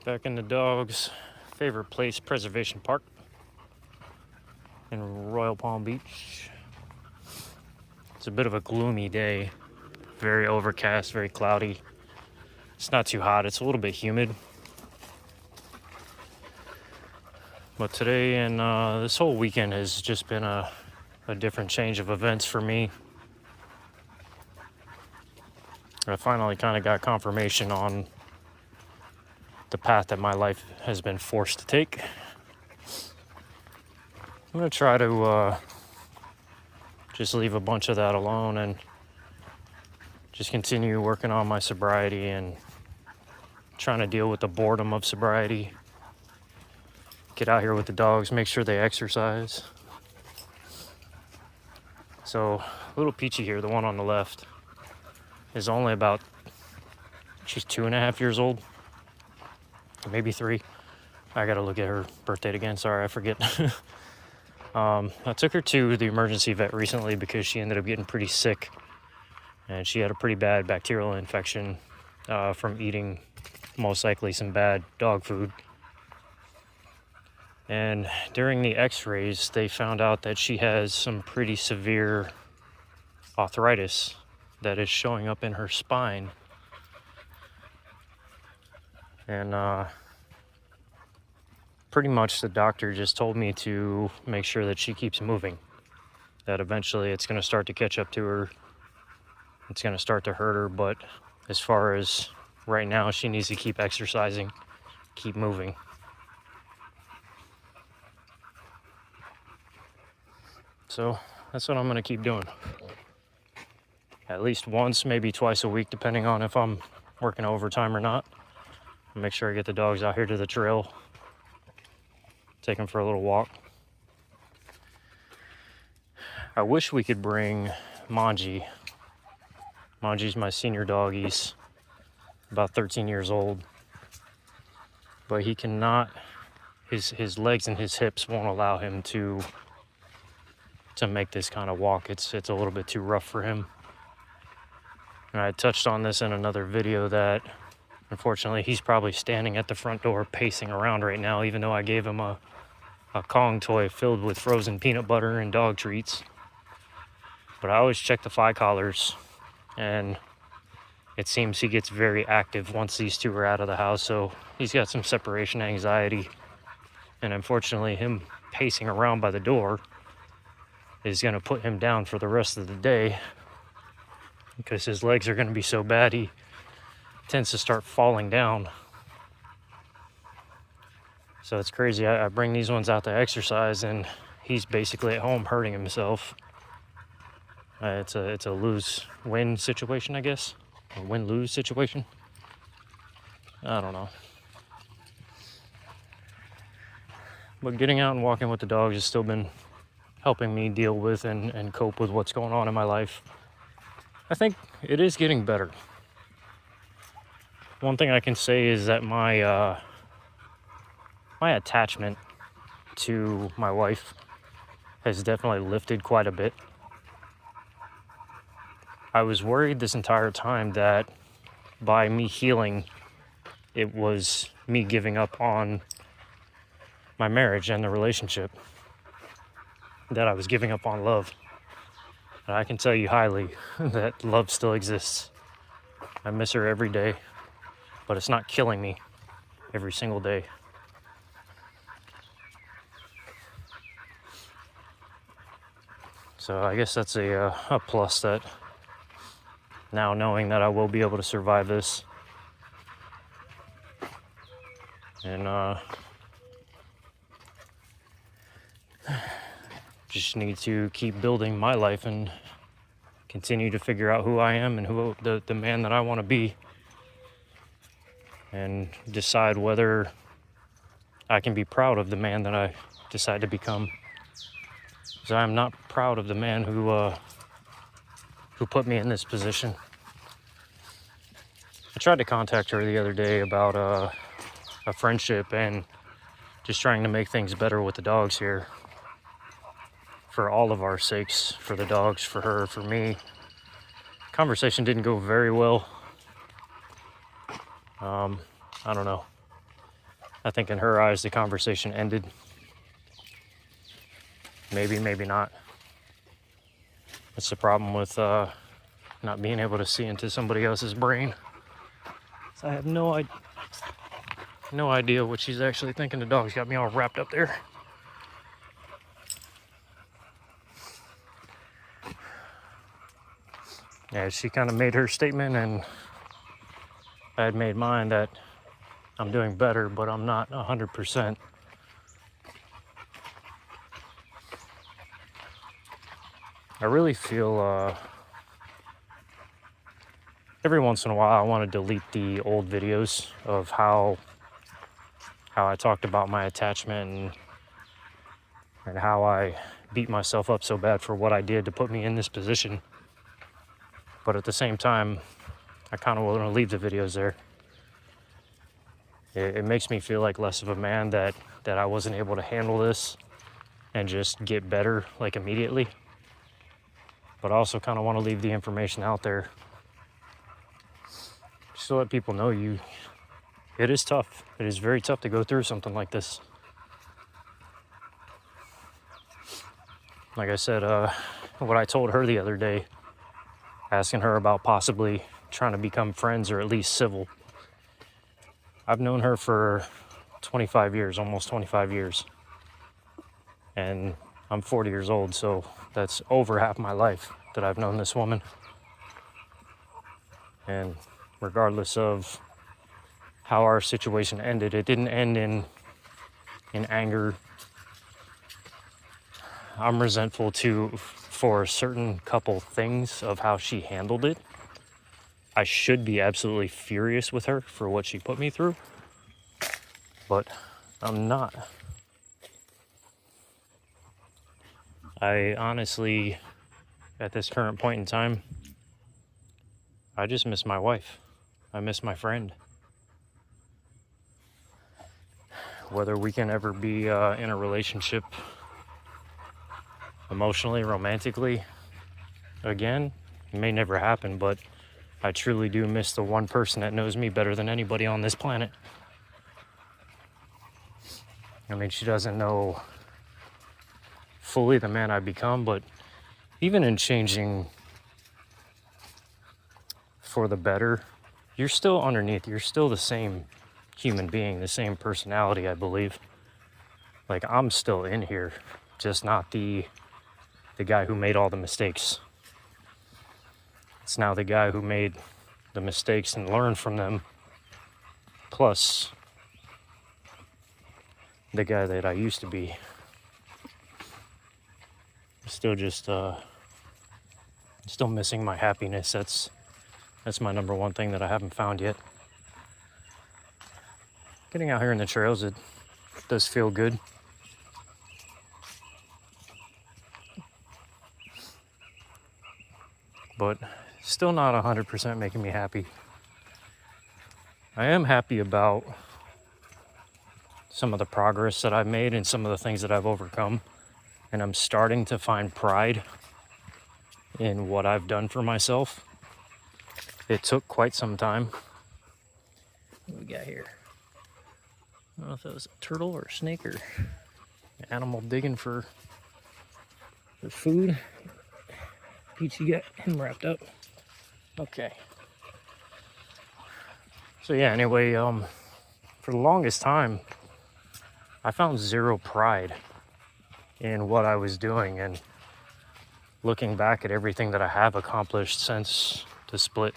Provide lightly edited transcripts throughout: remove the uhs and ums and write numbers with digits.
Back in the dog's favorite place, Preservation Park in Royal Palm Beach. It's a bit of a gloomy day, very overcast, very cloudy. It's not too hot, it's a little bit humid. But today and this whole weekend has just been a different change of events for me. I finally kind of got confirmation on the path that my life has been forced to take. I'm going to try to just leave a bunch of that alone and just continue working on my sobriety and trying to deal with the boredom of sobriety. Get out here with the dogs, make sure they exercise. So, little Peachy here, the one on the left, is only about, she's 2.5 years old, maybe 3. I gotta look at her birth date again, sorry, I forget. I took her to the emergency vet recently because she ended up getting pretty sick, and she had a pretty bad bacterial infection from eating most likely some bad dog food. And during the x-rays, they found out that she has some pretty severe arthritis that is showing up in her spine. And pretty much the doctor just told me to make sure that she keeps moving, that eventually it's going to start to catch up to her. It's going to start to hurt her, but as far as right now, she needs to keep exercising, keep moving. So that's what I'm going to keep doing. At least once, maybe twice a week, depending on if I'm working overtime or not. I'll make sure I get the dogs out here to the trail, take them for a little walk. I wish we could bring Manji. Manji's my senior dog. He's about 13 years old. But he cannot, his legs and his hips won't allow him to make this kind of walk. It's a little bit too rough for him. And I touched on this in another video that unfortunately he's probably standing at the front door pacing around right now, even though I gave him a Kong toy filled with frozen peanut butter and dog treats. But I always check the fly collars, and it seems he gets very active once these two are out of the house, so he's got some separation anxiety. And unfortunately, him pacing around by the door is going to put him down for the rest of the day because his legs are going to be so bad he tends to start falling down. So it's crazy. I bring these ones out to exercise and he's basically at home hurting himself. It's a lose-win situation, I guess. A win-lose situation. I don't know. But getting out and walking with the dogs has still been helping me deal with and cope with what's going on in my life. I think it is getting better. One thing I can say is that my attachment to my wife has definitely lifted quite a bit. I was worried this entire time that by me healing, it was me giving up on my marriage and the relationship, that I was giving up on love. And I can tell you highly that love still exists. I miss her every day, but it's not killing me every single day. So I guess that's a plus, that now knowing that I will be able to survive this. And just need to keep building my life and continue to figure out who I am and who the man that I want to be, and decide whether I can be proud of the man that I decide to become. Because I am not proud of the man who put me in this position. I tried to contact her the other day about a friendship and just trying to make things better with the dogs here. For all of our sakes, for the dogs, for her, for me. Conversation didn't go very well. I don't know. I think in her eyes, the conversation ended. Maybe, maybe not. That's the problem with not being able to see into somebody else's brain. So I have no idea what she's actually thinking. The dog's got me all wrapped up there. Yeah, she kind of made her statement, and I had made mine that I'm doing better, but I'm not 100%. I really feel every once in a while I want to delete the old videos of how I talked about my attachment and how I beat myself up so bad for what I did to put me in this position. But at the same time, I kind of want to leave the videos there. It makes me feel like less of a man that I wasn't able to handle this and just get better like immediately. But I also kind of want to leave the information out there just to let people know it is tough. It is very tough to go through something like this. Like I said, what I told her the other day, asking her about possibly trying to become friends or at least civil. I've known her for 25 years, almost 25 years. And I'm 40 years old, so that's over half my life that I've known this woman. And regardless of how our situation ended, it didn't end in anger. I'm resentful for a certain couple things of how she handled it. I should be absolutely furious with her for what she put me through, but I'm not. I honestly, at this current point in time, I just miss my wife. I miss my friend. Whether we can ever be in a relationship emotionally, romantically again, it may never happen, but I truly do miss the one person that knows me better than anybody on this planet. I mean, she doesn't know fully the man I've become, but even in changing for the better, you're still underneath. You're still the same human being, the same personality, I believe. Like, I'm still in here, just not the guy who made all the mistakes. It's now the guy who made the mistakes and learned from them, plus the guy that I used to be. Still just still missing my happiness. That's my number one thing that I haven't found yet. Getting out here in the trails, it does feel good. But still not 100% making me happy. I am happy about some of the progress that I've made and some of the things that I've overcome. And I'm starting to find pride in what I've done for myself. It took quite some time. What do we got here? I don't know if it was a turtle or a snake or an animal digging for food. Peachy got him wrapped up. Okay. So yeah, anyway, for the longest time, I found zero pride in what I was doing, and looking back at everything that I have accomplished since the split,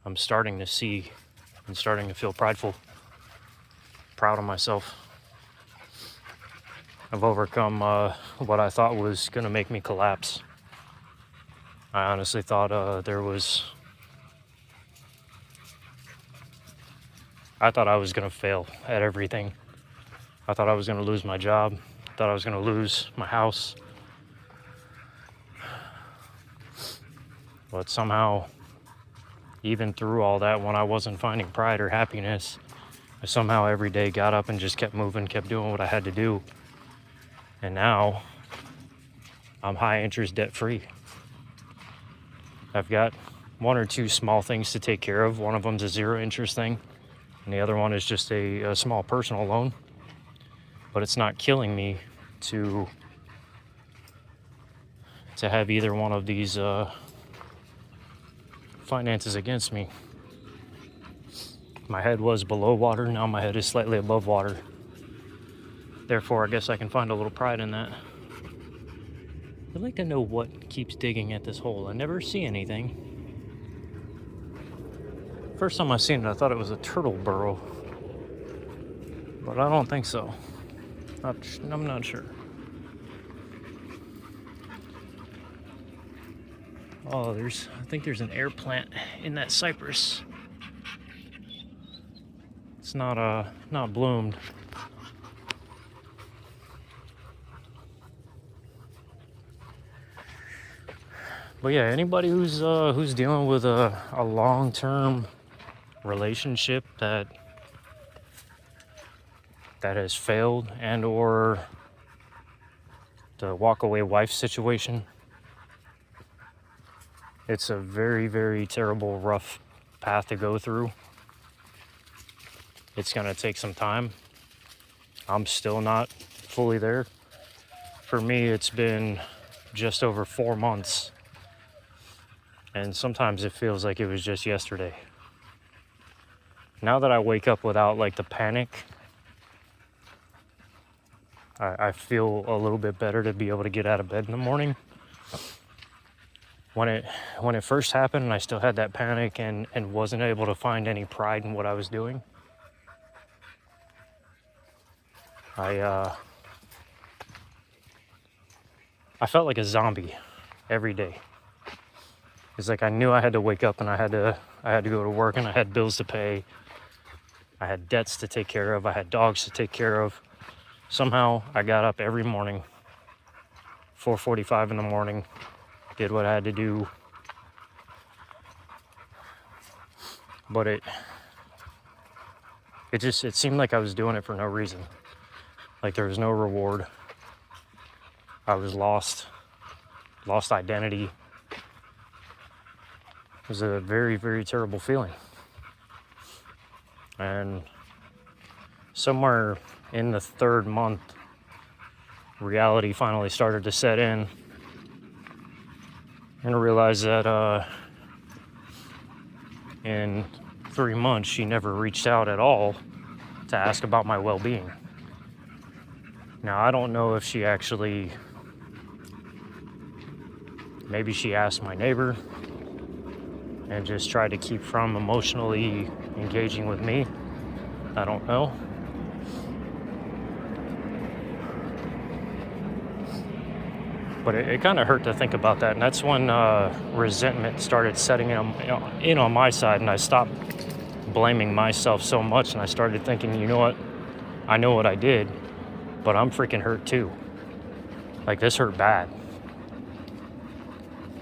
I'm starting to see and starting to feel prideful, proud of myself. I've overcome what I thought was going to make me collapse. I honestly thought I thought I was going to fail at everything. I thought I was going to lose my job. I thought I was going to lose my house. But somehow, even through all that, when I wasn't finding pride or happiness, I somehow every day got up and just kept moving, kept doing what I had to do. And now, I'm high interest, debt free. I've got one or two small things to take care of. One of them's a zero interest thing. and the other one is just a small personal loan. But it's not killing me to have either one of these finances against me. My head was below water, now my head is slightly above water. Therefore, I guess I can find a little pride in that. I'd like to know what keeps digging at this hole. I never see anything. First time I seen it, I thought it was a turtle burrow, but I don't think so. I'm not sure. Oh, I think there's an air plant in that cypress. It's not bloomed. But yeah, anybody who's dealing with a long-term relationship that has failed, and or the walk-away wife situation, it's a very, very terrible, rough path to go through. It's gonna take some time. I'm still not fully there. For me, it's been just over 4 months. And sometimes it feels like it was just yesterday. Now that I wake up without like the panic, I feel a little bit better to be able to get out of bed in the morning. When it first happened and I still had that panic and wasn't able to find any pride in what I was doing, I felt like a zombie every day. It's like I knew I had to wake up and I had to go to work, and I had bills to pay. I had debts to take care of. I had dogs to take care of. Somehow I got up every morning, 4:45 in the morning, did what I had to do. But it seemed like I was doing it for no reason. Like there was no reward. I was lost identity. It was a very, very terrible feeling. And somewhere in the 3rd month, reality finally started to set in. And I realized that in 3 months, she never reached out at all to ask about my well-being. Now, I don't know if she actually, maybe she asked my neighbor and just tried to keep from emotionally engaging with me. I don't know. But it kind of hurt to think about that. And that's when resentment started setting in on my side, and I stopped blaming myself so much, and I started thinking, you know what? I know what I did, but I'm freaking hurt too. Like, this hurt bad.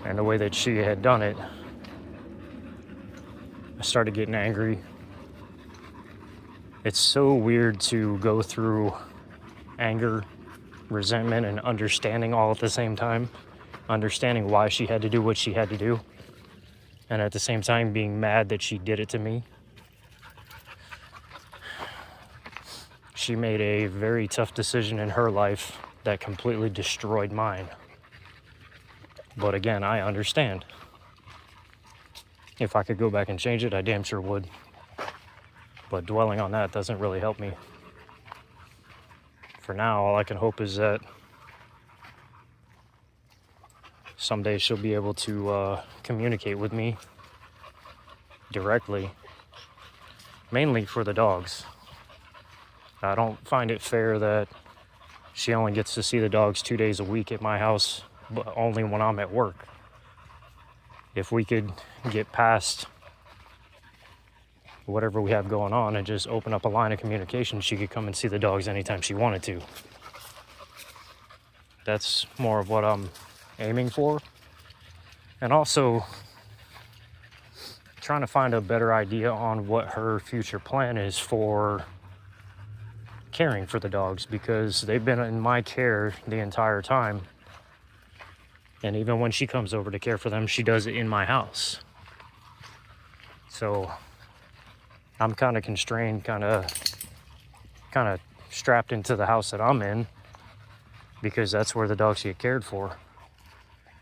And the way that she had done it, I started getting angry. It's so weird to go through anger, resentment, and understanding all at the same time. Understanding why she had to do what she had to do, and at the same time being mad that she did it to me. She made a very tough decision in her life that completely destroyed mine. But again, I understand. If I could go back and change it, I damn sure would. But dwelling on that doesn't really help me. For now, all I can hope is that someday she'll be able to communicate with me directly, mainly for the dogs. I don't find it fair that she only gets to see the dogs 2 days a week at my house, but only when I'm at work. If we could get past whatever we have going on and just open up a line of communication, she could come and see the dogs anytime she wanted to. That's more of what I'm aiming for. And also trying to find a better idea on what her future plan is for caring for the dogs, because they've been in my care the entire time. And even when she comes over to care for them, she does it in my house. So I'm kind of constrained, kind of strapped into the house that I'm in because that's where the dogs get cared for.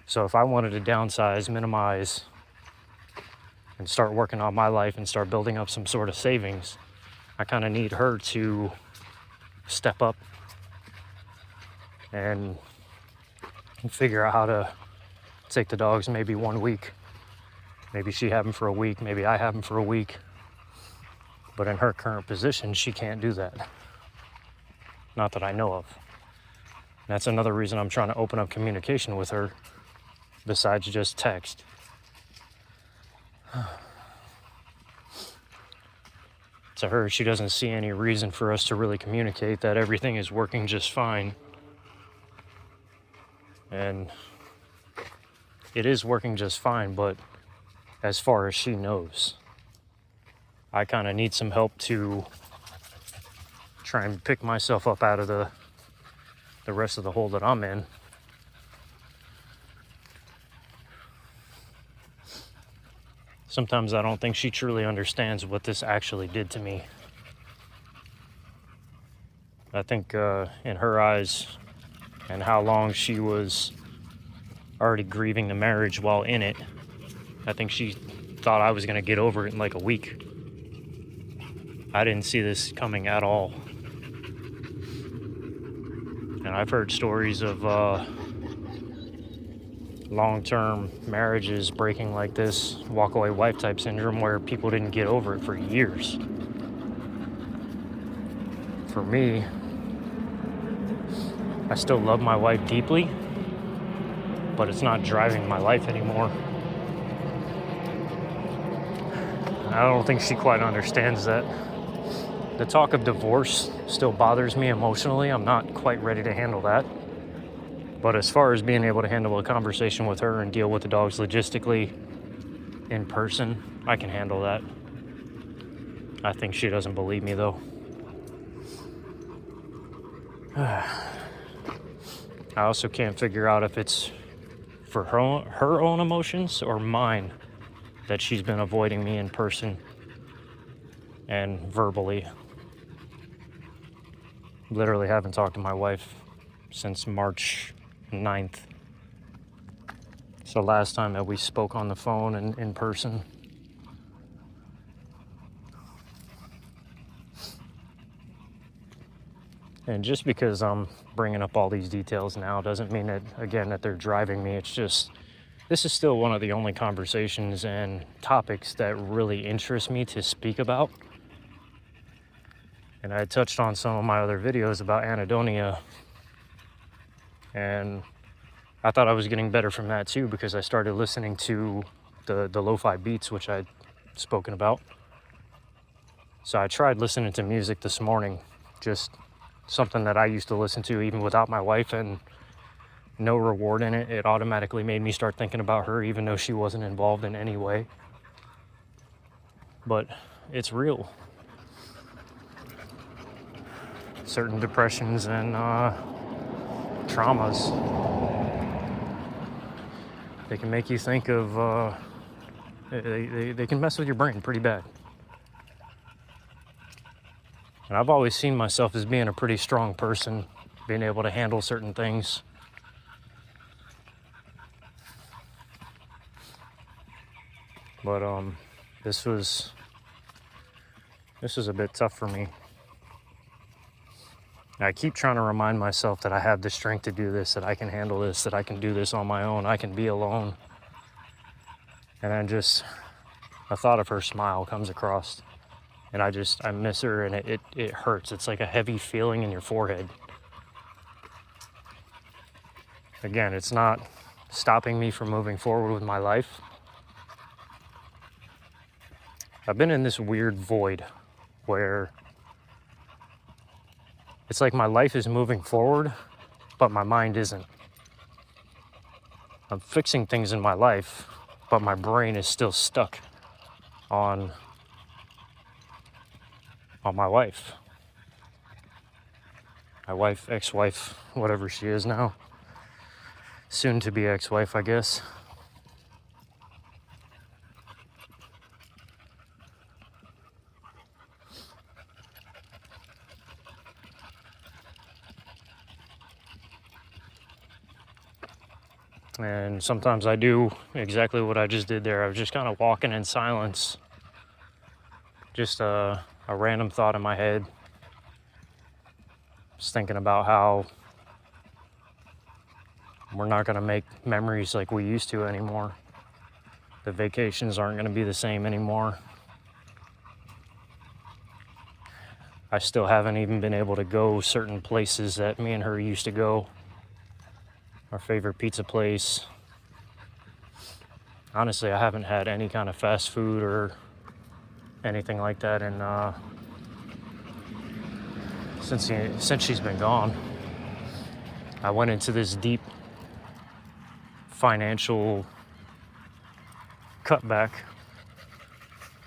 So if I wanted to downsize, minimize, and start working on my life and start building up some sort of savings, I kind of need her to step up and figure out how to take the dogs maybe 1 week. Maybe she have them for a week, maybe I have them for a week. But in her current position, she can't do that. Not that I know of. That's another reason I'm trying to open up communication with her besides just text. To her, she doesn't see any reason for us to really communicate that everything is working just fine. And it is working just fine, but as far as she knows, I kind of need some help to try and pick myself up out of the rest of the hole that I'm in. Sometimes I don't think she truly understands what this actually did to me. I think in her eyes and how long she was already grieving the marriage while in it, I think she thought I was going to get over it in like a week. I didn't see this coming at all. And I've heard stories of long-term marriages breaking like this, walk-away wife type syndrome, where people didn't get over it for years. For me, I still love my wife deeply, but it's not driving my life anymore. I don't think she quite understands that. The talk of divorce still bothers me emotionally. I'm not quite ready to handle that. But as far as being able to handle a conversation with her and deal with the dogs logistically in person, I can handle that. I think she doesn't believe me, though. I also can't figure out if it's for her own emotions or mine that she's been avoiding me in person and verbally. Literally haven't talked to my wife since March 9th. It's the last time that we spoke on the phone and in person. And just because I'm bringing up all these details now doesn't mean that, again, that they're driving me. It's just, this is still one of the only conversations and topics that really interest me to speak about. And I touched on some of my other videos about anhedonia, and I thought I was getting better from that too, because I started listening to the lo-fi beats, which I'd spoken about. So I tried listening to music this morning, just something that I used to listen to even without my wife, and no reward in it. It automatically made me start thinking about her, even though she wasn't involved in any way. But it's real. Certain depressions and traumas, they can make you think of, they can mess with your brain pretty bad. And I've always seen myself as being a pretty strong person, being able to handle certain things. But this was a bit tough for me. I keep trying to remind myself that I have the strength to do this, that I can handle this, that I can do this on my own, I can be alone. And then just a thought of her smile comes across, and I miss her, and it hurts. It's like a heavy feeling in your forehead. Again, it's not stopping me from moving forward with my life. I've been in this weird void where it's like my life is moving forward, but my mind isn't. I'm fixing things in my life, but my brain is still stuck on my wife. My wife, ex-wife, whatever she is now. Soon to be ex-wife, I guess. And sometimes I do exactly what I just did there. I was just kind of walking in silence, just a random thought in my head, just thinking about how we're not going to make memories like we used to anymore. The vacations aren't going to be the same anymore. I still haven't even been able to go certain places that me and her used to go. Our favorite pizza place. Honestly, I haven't had any kind of fast food or anything like that in since she's been gone. I went into this deep financial cutback.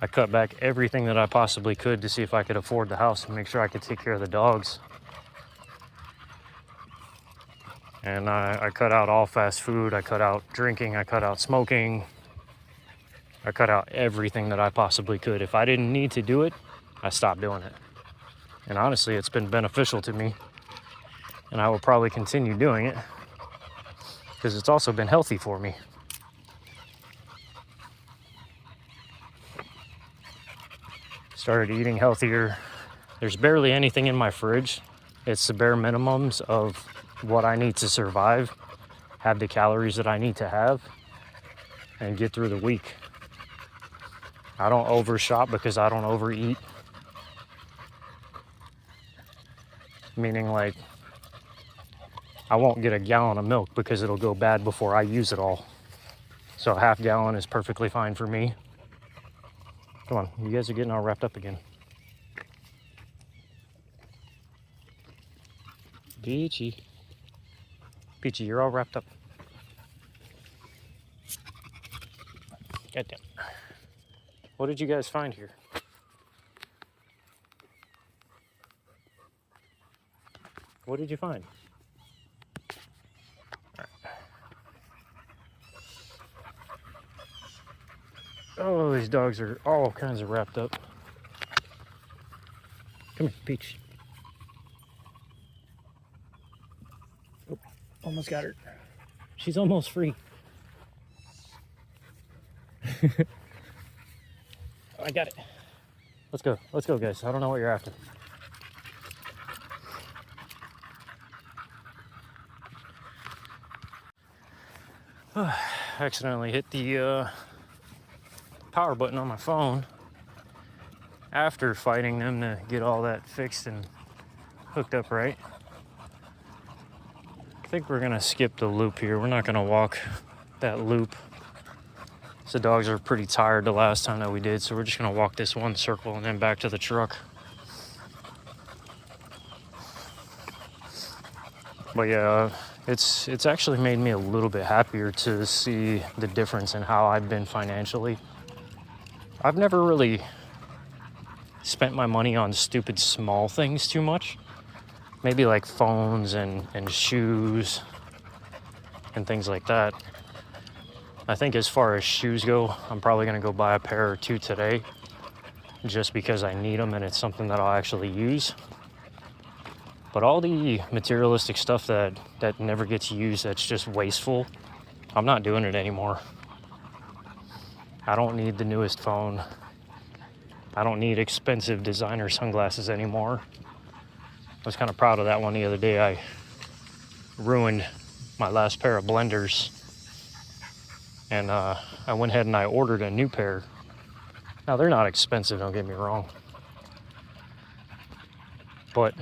I cut back everything that I possibly could to see if I could afford the house and make sure I could take care of the dogs. And I cut out all fast food. I cut out drinking. I cut out smoking. I cut out everything that I possibly could. If I didn't need to do it, I stopped doing it. And honestly, it's been beneficial to me. And I will probably continue doing it because it's also been healthy for me. Started eating healthier. There's barely anything in my fridge. It's the bare minimums of what I need to survive, have the calories that I need to have, and get through the week. I don't overshop because I don't overeat. Meaning, like, I won't get a gallon of milk because it'll go bad before I use it all. So a half gallon is perfectly fine for me. Come on, you guys are getting all wrapped up again. Peachy. Peachy, you're all wrapped up. Goddamn. What did you guys find here? What did you find? Oh, these dogs are all kinds of wrapped up. Come here, Peach. Oh, almost got her. She's almost free. I got it. Let's go, guys. I don't know what you're after. I accidentally hit the power button on my phone after fighting them to get all that fixed and hooked up right. I think we're gonna skip the loop here. We're not gonna walk that loop. The dogs are pretty tired the last time that we did, so we're just gonna walk this one circle and then back to the truck. But yeah, it's actually made me a little bit happier to see the difference in how I've been financially. I've never really spent my money on stupid small things too much. Maybe like phones and shoes and things like that. I think as far as shoes go, I'm probably gonna go buy a pair or two today just because I need them and it's something that I'll actually use. But all the materialistic stuff that never gets used, that's just wasteful, I'm not doing it anymore. I don't need the newest phone. I don't need expensive designer sunglasses anymore. I was kind of proud of that one the other day. I ruined my last pair of blenders. And I went ahead and I ordered a new pair. Now, they're not expensive, don't get me wrong. But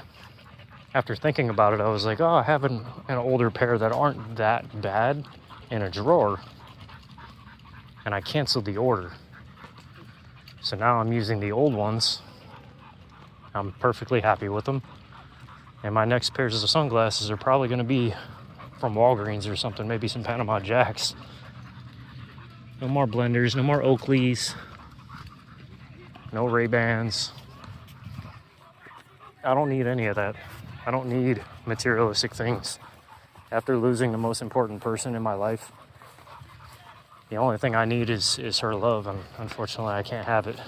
after thinking about it, I was like, oh, I have an older pair that aren't that bad in a drawer. And I canceled the order. So now I'm using the old ones. I'm perfectly happy with them. And my next pairs of sunglasses are probably going to be from Walgreens or something, maybe some Panama Jacks. No more blenders, no more Oakleys, no Ray-Bans. I don't need any of that. I don't need materialistic things. After losing the most important person in my life, the only thing I need is her love, and unfortunately I can't have it.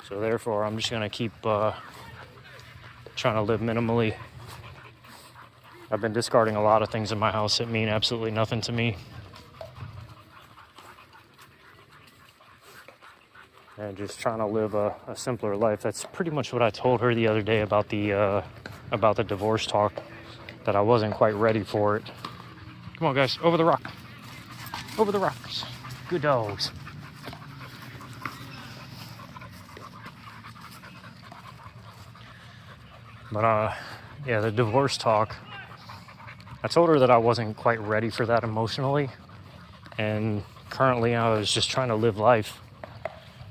So therefore, I'm just gonna keep trying to live minimally. I've been discarding a lot of things in my house that mean absolutely nothing to me. And just trying to live a simpler life. That's pretty much what I told her the other day about the divorce talk, that I wasn't quite ready for it. Come on, guys, over the rock. Over the rocks. Good dogs. But yeah, the divorce talk, I told her that I wasn't quite ready for that emotionally. And currently I was just trying to live life.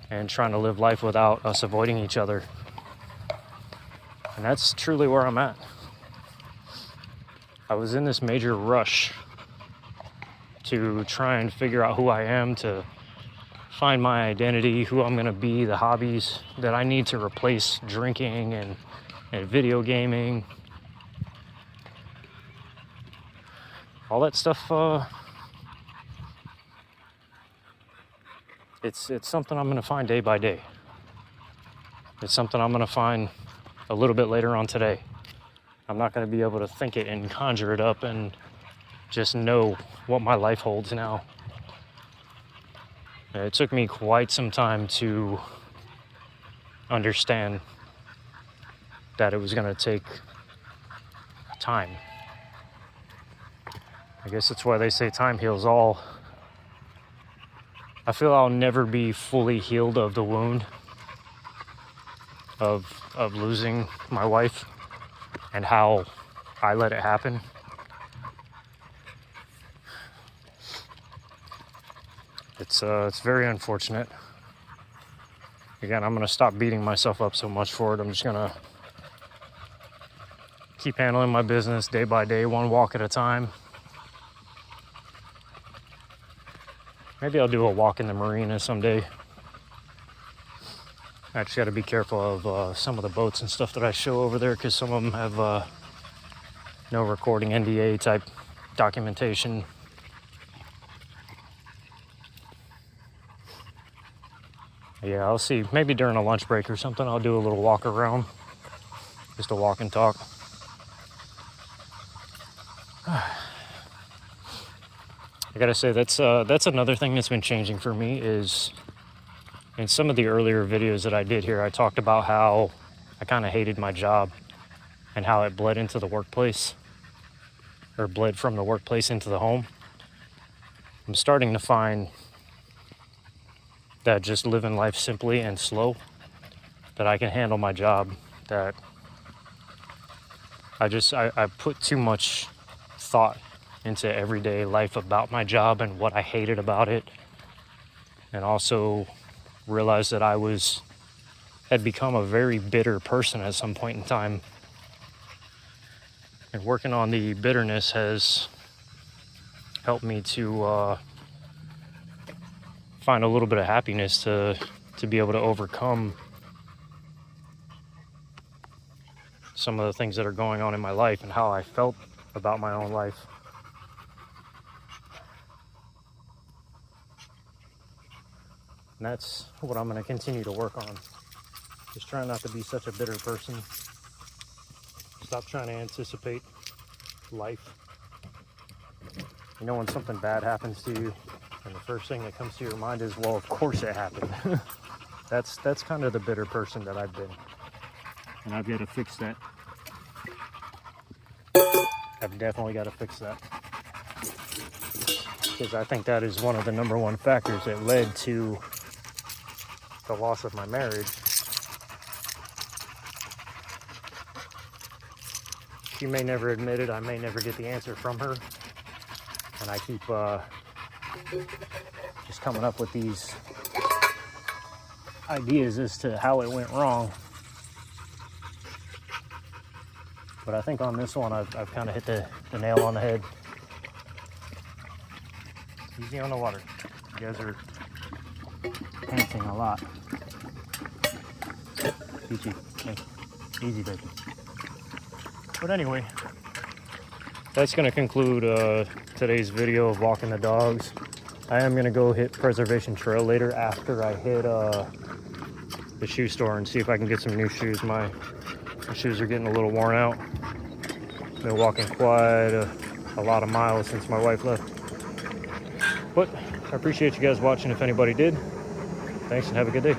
And trying to live life without us avoiding each other. And that's truly where I'm at. I was in this major rush to try and figure out who I am, to find my identity, who I'm gonna be, the hobbies that I need to replace drinking and video gaming. All that stuff, it's something I'm gonna find day by day. It's something I'm gonna find a little bit later on today. I'm not gonna be able to think it and conjure it up and just know what my life holds now. It took me quite some time to understand that it was gonna take time. I guess that's why they say time heals all. I feel I'll never be fully healed of the wound of losing my wife and how I let it happen. It's very unfortunate. Again, I'm gonna stop beating myself up so much for it. I'm just gonna keep handling my business day by day, one walk at a time. Maybe I'll do a walk in the marina someday. I just got to be careful of some of the boats and stuff that I show over there, because some of them have no recording NDA type documentation. Yeah, I'll see. Maybe during a lunch break or something, I'll do a little walk around. Just a walk and talk. I gotta say, that's another thing that's been changing for me. Is in some of the earlier videos that I did here, I talked about how I kind of hated my job and how it bled into the workplace, or bled from the workplace into the home. I'm starting to find that just living life simply and slow, that I can handle my job, that I put too much thought into everyday life about my job and what I hated about it, and also realized that I had become a very bitter person at some point in time, and working on the bitterness has helped me to find a little bit of happiness to be able to overcome some of the things that are going on in my life and how I felt about my own life. And that's what I'm going to continue to work on. Just trying not to be such a bitter person. Stop trying to anticipate life. You know, when something bad happens to you, and the first thing that comes to your mind is, well, of course it happened. That's kind of the bitter person that I've been. And I've got to fix that. I've definitely got to fix that. Because I think that is one of the number one factors that led to the loss of my marriage. She may never admit it. I may never get the answer from her. And I keep just coming up with these ideas as to how it went wrong. But I think on this one, I've kind of hit the nail on the head. Easy on the water. You guys are panting a lot. Peachy. Okay. Easy, baby. But anyway, that's going to conclude today's video of walking the dogs. I am going to go hit Preservation Trail later after I hit the shoe store and see if I can get some new shoes. My shoes are getting a little worn out. Been walking quite a lot of miles since my wife left. But I appreciate you guys watching if anybody did. Thanks and have a good day.